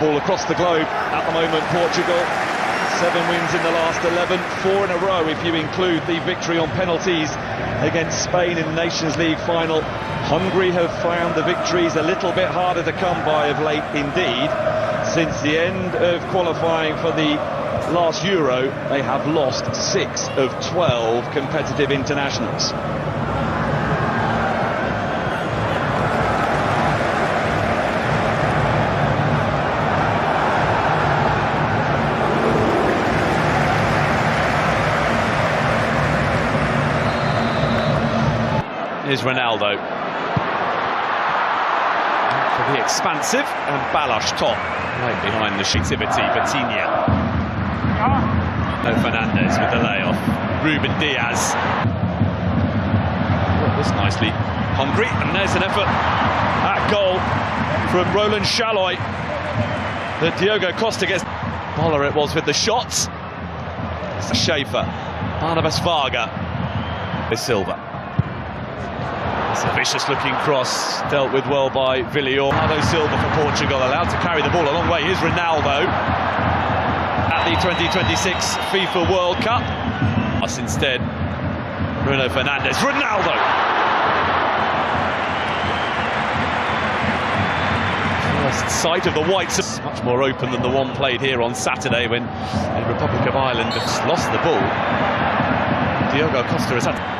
football across the globe at the moment. Portugal, 7 wins in the last 11, 4 in a row if you include the victory on penalties against Spain in the Nations League final. Hungary have found the victories a little bit harder to come by of late indeed. Since the end of qualifying for the last Euro, they have lost 6 of 12 competitive internationals. Here's Ronaldo for the expansive, and Balash top right behind the activity. Vitinha, no Fernandez with the layoff. Ruben Diaz, this nicely. Hungry, and there's an effort at goal from Roland Chaloy. The Diogo Costa gets Boller it was with the shots. It's Schaefer, Barnabas Varga, with Silva. It's a vicious-looking cross, dealt with well by Villior. Bernardo Silva for Portugal, allowed to carry the ball a long way. Here's Ronaldo at the 2026 FIFA World Cup. Instead, Bruno Fernandes. Ronaldo! First sight of the whites. Much more open than the one played here on Saturday when the Republic of Ireland has lost the ball. Diogo Costa has had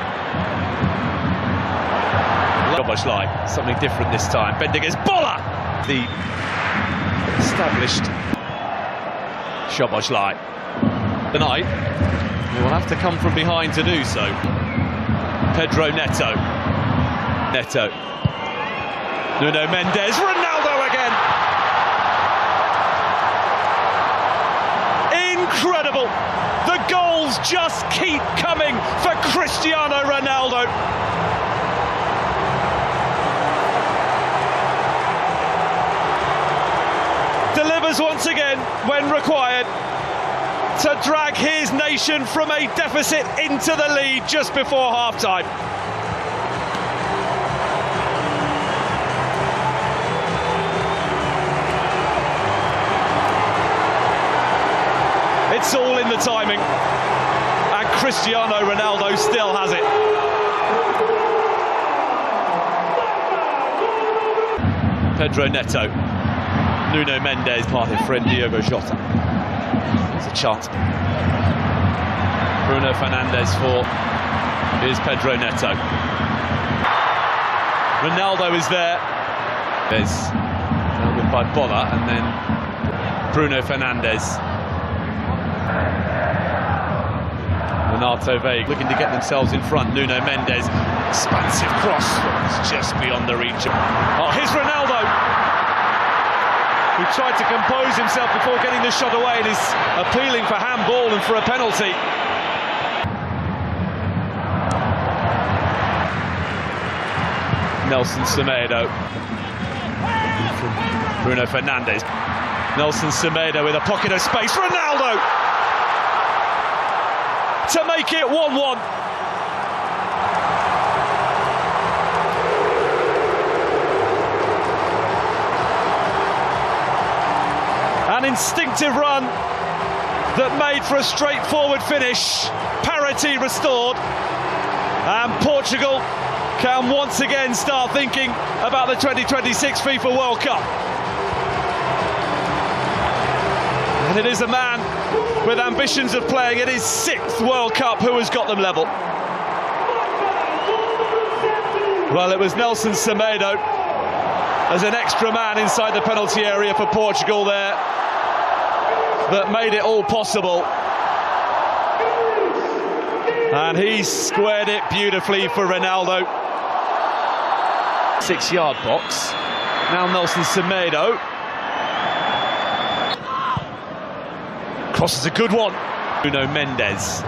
something different this time. Bending is Boller! The established Szoboszlai. Tonight, he will have to come from behind to do so. Pedro Neto. Nuno Mendes. Ronaldo again! Incredible! The goals just keep coming for Cristiano Ronaldo. Delivers once again when required to drag his nation from a deficit into the lead just before half-time. It's all in the timing, and Cristiano Ronaldo still has it. Pedro Neto. Nuno Mendes, part of friend Diogo Jota. There's a chance. Bruno Fernandes for, here's Pedro Neto. Ronaldo is there. There's dealt with by Boller, and then Bruno Fernandes. Renato Veiga looking to get themselves in front. Nuno Mendes, expansive cross. It's just beyond the reach. Oh, here's Ronaldo, who tried to compose himself before getting the shot away and is appealing for handball and for a penalty. Nelson Semedo from Bruno Fernandes. Nelson Semedo with a pocket of space. Ronaldo to make it 1-1. An instinctive run that made for a straightforward finish. Parity restored, and Portugal can once again start thinking about the 2026 FIFA World Cup. And it is a man with ambitions of playing in his 6th World Cup who has got them level. Well, it was Nelson Semedo as an extra man inside the penalty area for Portugal there that made it all possible. And he squared it beautifully for Ronaldo. 6-yard box. Now Nelson Semedo. Cross is a good one. Nuno Mendes.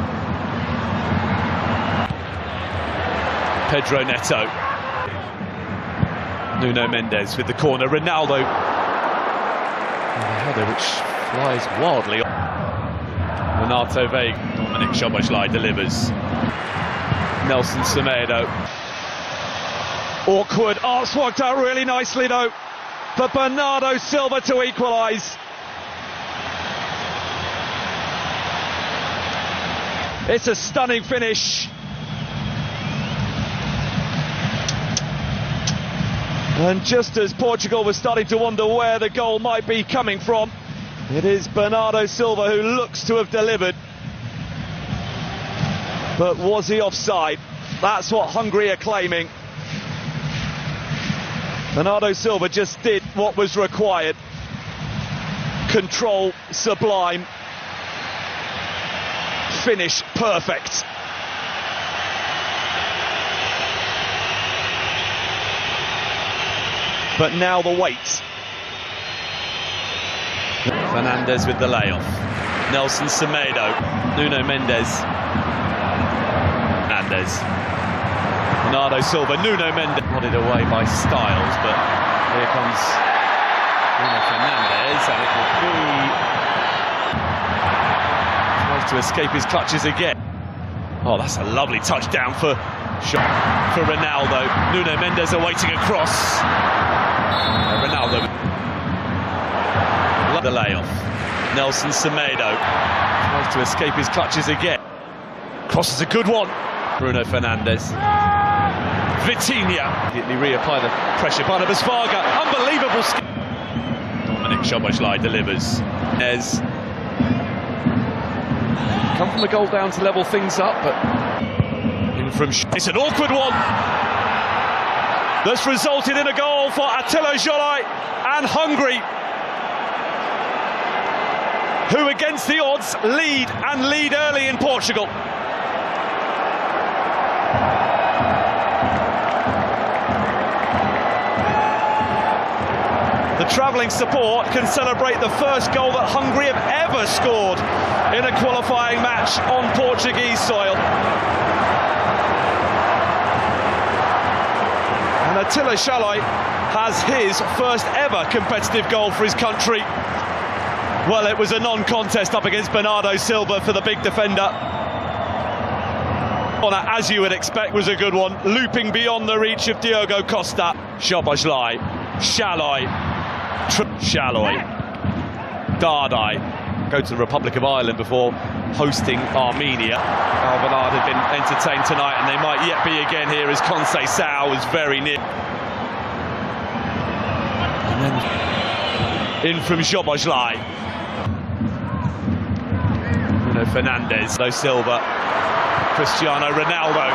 Pedro Neto. Nuno Mendes with the corner. Ronaldo. And the header which flies wildly. Renato Veiga. Dominic Szoboszlai delivers. Nelson Semedo. Awkward. Oh, it's worked out really nicely though for Bernardo Silva to equalise. It's a stunning finish. And just as Portugal was starting to wonder where the goal might be coming from, it is Bernardo Silva who looks to have delivered. But was he offside? That's what Hungary are claiming. Bernardo Silva just did what was required. Control sublime. Finish perfect. But now the wait. Fernandez with the layoff. Nelson Semedo. Nuno Mendes. Fernandez. Bernardo Silva. Nuno Mendes. Nodded away by Styles, but here comes Nuno Fernandez, and it will be... tries to escape his clutches again. Oh, that's a lovely touchdown for Ronaldo. Nuno Mendes awaiting a cross. Ronaldo. The layoff. Nelson Semedo tries to escape his clutches again. Cross is a good one. Bruno Fernandes. Vitinha. Immediately reapply the pressure. Barnabas Varga. Unbelievable skill. Dominic Szoboszlai delivers. Nez. Come from the goal down to level things up, but in from... It's an awkward one. That's resulted in a goal for Attila Szalai and Hungary, who against the odds lead early in Portugal. The travelling support can celebrate the first goal that Hungary have ever scored in a qualifying match on Portuguese soil. And Attila Szalai has his first ever competitive goal for his country. Well, it was a non-contest up against Bernardo Silva for the big defender. As you would expect, was a good one, looping beyond the reach of Diogo Costa. Szoboszlai, Szalai, Dardai go to the Republic of Ireland before hosting Armenia. Al Bernard had been entertained tonight, and they might yet be again here as Conceição was very near. And then in from Szoboszlai. Bruno Fernandes, Silva, Cristiano Ronaldo.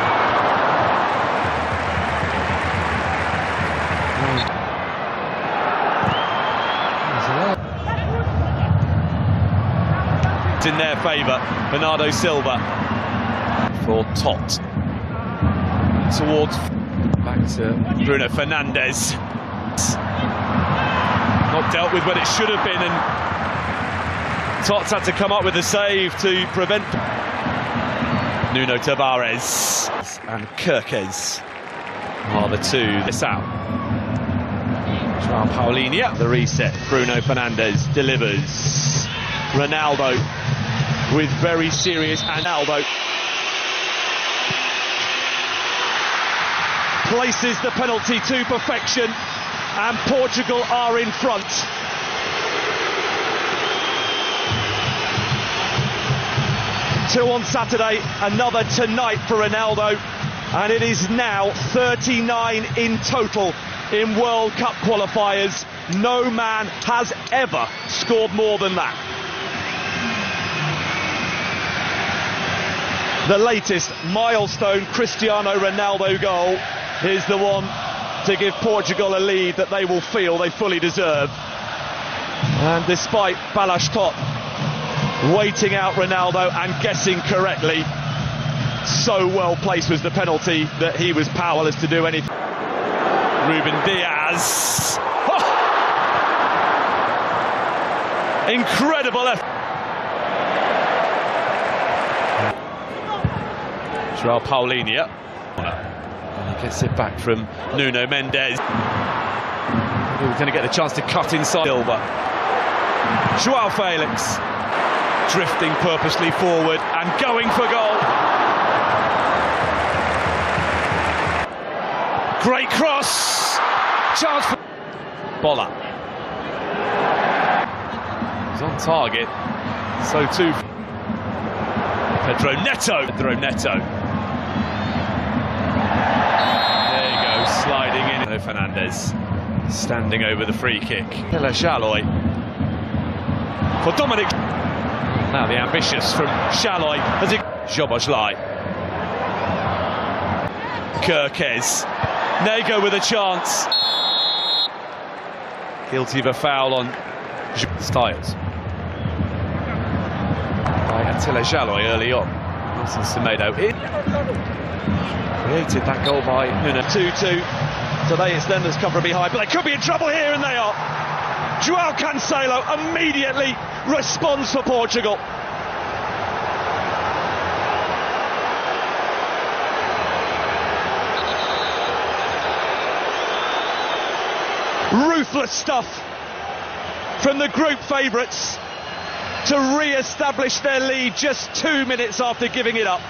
It's in their favour, Bernardo Silva for Tot. Towards back to Bruno Fernandes. Not dealt with when it should have been, and Tots had to come up with a save to prevent. Nuno Tavares and Kirkes are the two. This out. João Paulinho. The reset. Bruno Fernandes delivers. Ronaldo with very serious. Ronaldo places the penalty to perfection, and Portugal are in front. Two on Saturday, another tonight for Ronaldo, and it is now 39 in total in World Cup qualifiers. No man has ever scored more than that. The latest milestone Cristiano Ronaldo goal is the one to give Portugal a lead that they will feel they fully deserve. And despite Balázs Tot waiting out Ronaldo and guessing correctly, so well placed was the penalty that he was powerless to do anything. Ruben Diaz. Oh! Incredible effort. João Paulinho. And he gets it back from Nuno Mendes. We're going to get the chance to cut inside Silva. João Felix drifting purposely forward and going for goal. Great cross. Chance for Bola. He's on target. So too. Pedro Neto. There you go, sliding in. Fernandez standing over the free kick. Hello, Shaloy. For Dominic. Now the ambitious from Shaloy as it. Zhobozlai. Kirkez. Nego with a chance. Guilty of a foul on Styles. By Attila Shaloy early on. Nelson Semedo in. Created that goal by Nuno. 2-2. Today it's them that's come from behind, but they could be in trouble here, and they are. João Cancelo immediately responds for Portugal. Ruthless stuff from the group favourites to re-establish their lead just 2 minutes after giving it up.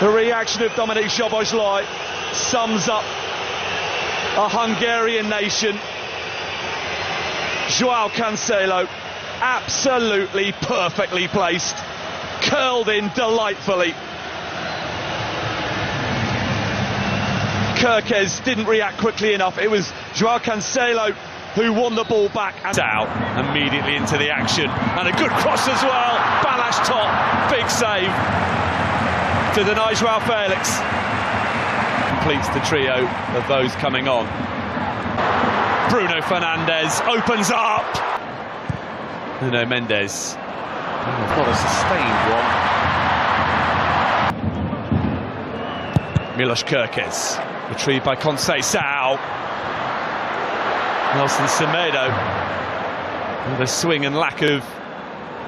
The reaction of Dominic Szoboszlai sums up a Hungarian nation. João Cancelo, absolutely perfectly placed, curled in delightfully. Kirkez didn't react quickly enough. It was João Cancelo who won the ball back. And out immediately into the action, and a good cross as well. Balash top, big save to deny João Felix. Completes the trio of those coming on. Bruno Fernandes opens up. Nuno Mendes. Not a sustained one. Milos Kirkez. Retrieved by Conceição. Nelson Semedo with a swing and lack of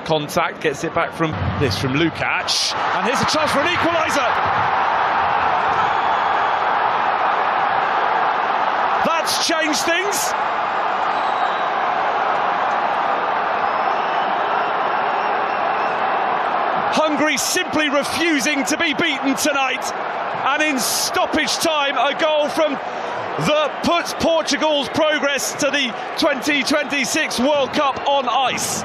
contact, gets it back from Lukac, and here's a chance for an equaliser. That's changed things. Hungary simply refusing to be beaten tonight, and in stoppage time a goal from that puts Portugal's progress to the 2026 World Cup on ice.